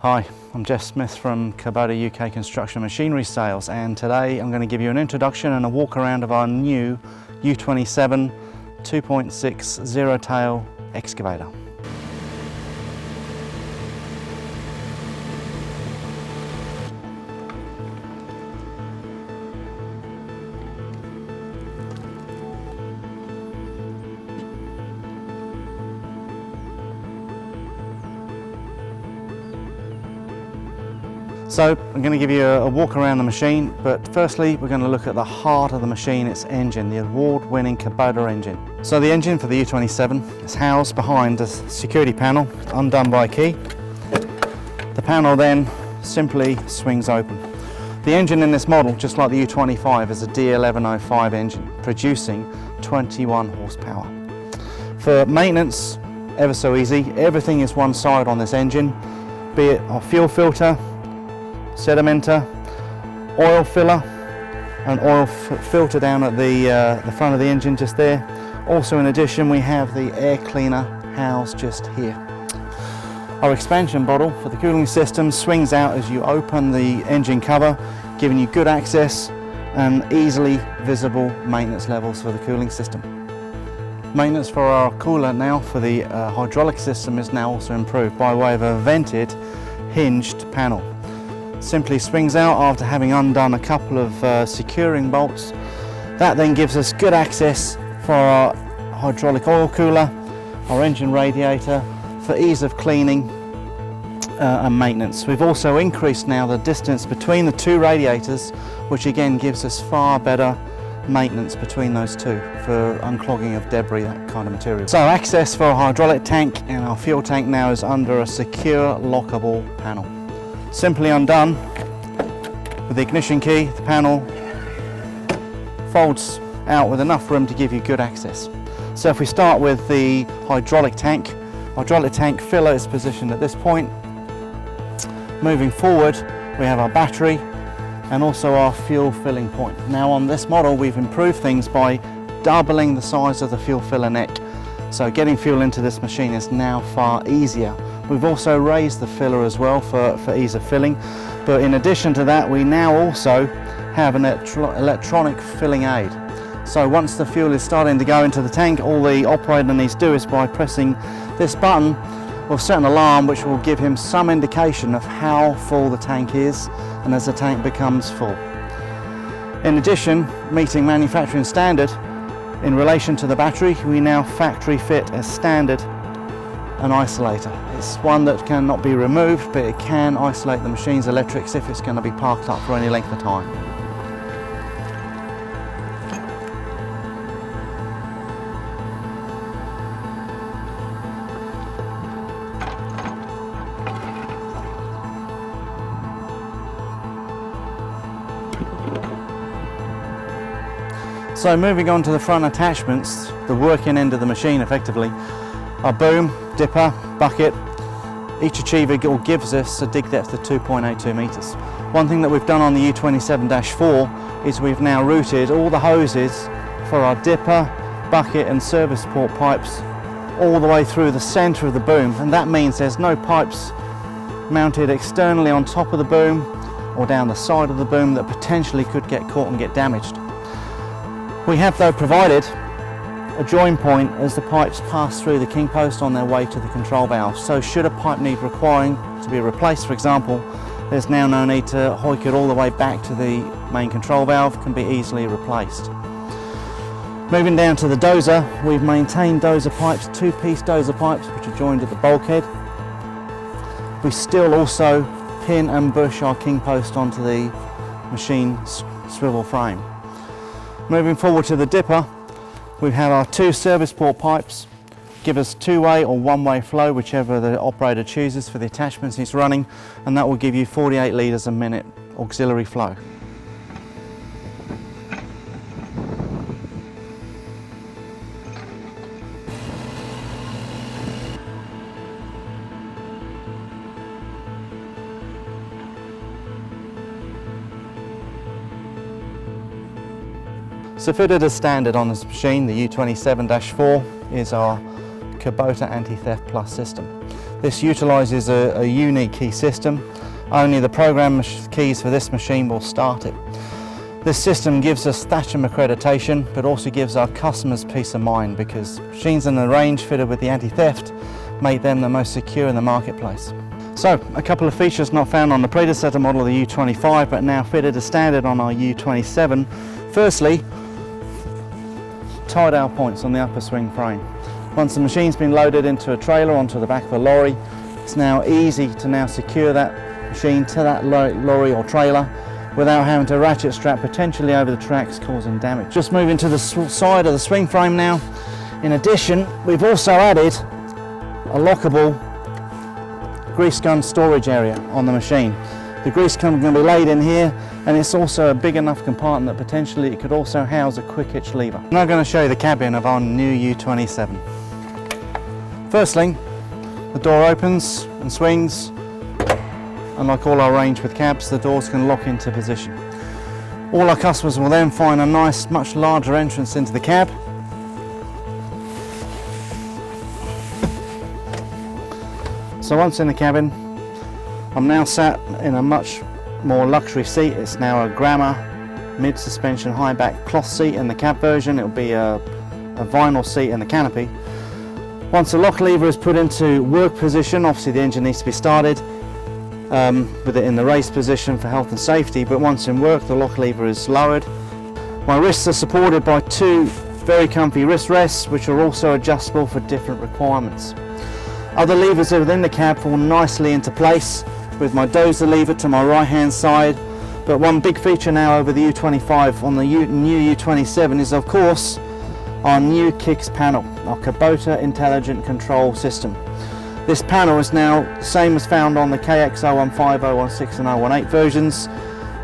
Hi, I'm Jeff Smith from Kubota UK Construction Machinery Sales, and today I'm going to give you an introduction and a walk around of our new U27 2.6 zero-tail excavator. So I'm going to give you a walk around the machine, but firstly we're going to look at the heart of the machine, its engine, the award-winning Kubota engine. So the engine for the U27 is housed behind a security panel, undone by a key. The panel then simply swings open. The engine in this model, just like the U25, is a D1105 engine, producing 21 horsepower. For maintenance, ever so easy, everything is one side on this engine, be it our fuel filter, sedimenter, oil filler, and oil filter down at the front of the engine just there. Also, in addition, we have the air cleaner housed just here. Our expansion bottle for the cooling system swings out as you open the engine cover, giving you good access and easily visible maintenance levels for the cooling system. Maintenance for our cooler now for the hydraulic system is now also improved by way of a vented hinged panel. Simply swings out after having undone a couple of securing bolts. That then gives us good access for our hydraulic oil cooler, our engine radiator, for ease of cleaning and maintenance. We've also increased now the distance between the two radiators, which again gives us far better maintenance between those two for unclogging of debris, that kind of material. So access for our hydraulic tank and our fuel tank now is under a secure lockable panel. Simply undone with the ignition key, the panel folds out with enough room to give you good access. So if we start with the hydraulic tank filler is positioned at this point. Moving forward, we have our battery and also our fuel filling point. Now on this model, we've improved things by doubling the size of the fuel filler neck. So getting fuel into this machine is now far easier. We've also raised the filler as well for ease of filling, but in addition to that we now also have an electronic filling aid. So once the fuel is starting to go into the tank, all the operator needs to do is by pressing this button will set an alarm which will give him some indication of how full the tank is, and as the tank becomes full. In addition, meeting manufacturing standard in relation to the battery, we now factory fit as standard an isolator. It's one that cannot be removed, but it can isolate the machine's electrics if it's going to be parked up for any length of time. So moving on to the front attachments, the working end of the machine effectively, our boom, dipper, bucket, each achiever gives us a dig depth of 2.82 metres. One thing that we've done on the U27-4 is we've now routed all the hoses for our dipper, bucket and service port pipes all the way through the centre of the boom, and that means there's no pipes mounted externally on top of the boom or down the side of the boom that potentially could get caught and get damaged. We have though provided a join point as the pipes pass through the king post on their way to the control valve. So should a pipe need requiring to be replaced, for example, there's now no need to hoik it all the way back to the main control valve, can be easily replaced. Moving down to the dozer, we've maintained dozer pipes, two-piece dozer pipes which are joined at the bulkhead. We still also pin and bush our king post onto the machine swivel frame. Moving forward to the dipper, we have our two service port pipes, give us two-way or one-way flow, whichever the operator chooses for the attachments he's running, and that will give you 48 litres a minute auxiliary flow. So fitted as standard on this machine, the U27-4 is our Kubota Anti-Theft Plus system. This utilises a unique key system. Only the program keys for this machine will start it. This system gives us Thatcham accreditation, but also gives our customers peace of mind, because machines in the range fitted with the anti-theft make them the most secure in the marketplace. So, a couple of features not found on the predecessor model of the U25, but now fitted as standard on our U27. Firstly, tie-dowel points on the upper swing frame. Once the machine's been loaded into a trailer onto the back of a lorry, it's now easy to now secure that machine to that lorry or trailer without having to ratchet strap potentially over the tracks, causing damage. Just moving to the side of the swing frame now. In addition, we've also added a lockable grease gun storage area on the machine. The grease gun is going to be laid in here, and it's also a big enough compartment that potentially it could also house a quick hitch lever. I'm now going to show you the cabin of our new U27. Firstly, the door opens and swings, and like all our range with cabs, the doors can lock into position. All our customers will then find a nice, much larger entrance into the cab. So once in the cabin, I'm now sat in a much more luxury seat. It's now a Grammer mid-suspension high-back cloth seat in the cab version. It'll be a vinyl seat in the canopy. Once the lock lever is put into work position, obviously the engine needs to be started with it in the race position for health and safety, but once in work the lock lever is lowered. My wrists are supported by two very comfy wrist rests, which are also adjustable for different requirements. Other levers within the cab fall nicely into place, with my dozer lever to my right hand side. But one big feature now over the U25 on the new U27 is of course our new Kicks panel, our Kubota Intelligent Control System. This panel is now the same as found on the KX0150, 16 and 018 versions,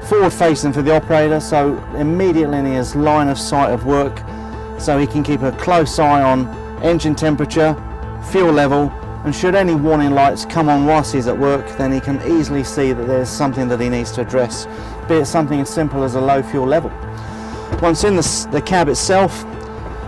forward facing for the operator, so immediately in his line of sight of work, so he can keep a close eye on engine temperature, fuel level, and should any warning lights come on whilst he's at work, then he can easily see that there's something that he needs to address, be it something as simple as a low fuel level. Once in the cab itself,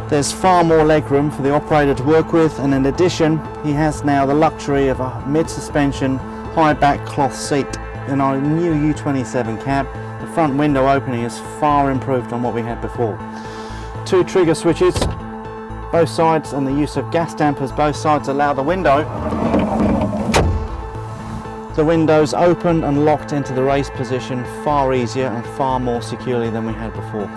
there's far more legroom for the operator to work with, and in addition he has now the luxury of a mid-suspension high-back cloth seat. In our new U27 cab, the front window opening is far improved on what we had before. Two trigger switches both sides, and the use of gas dampers both sides allow the windows open and locked into the race position far easier and far more securely than we had before.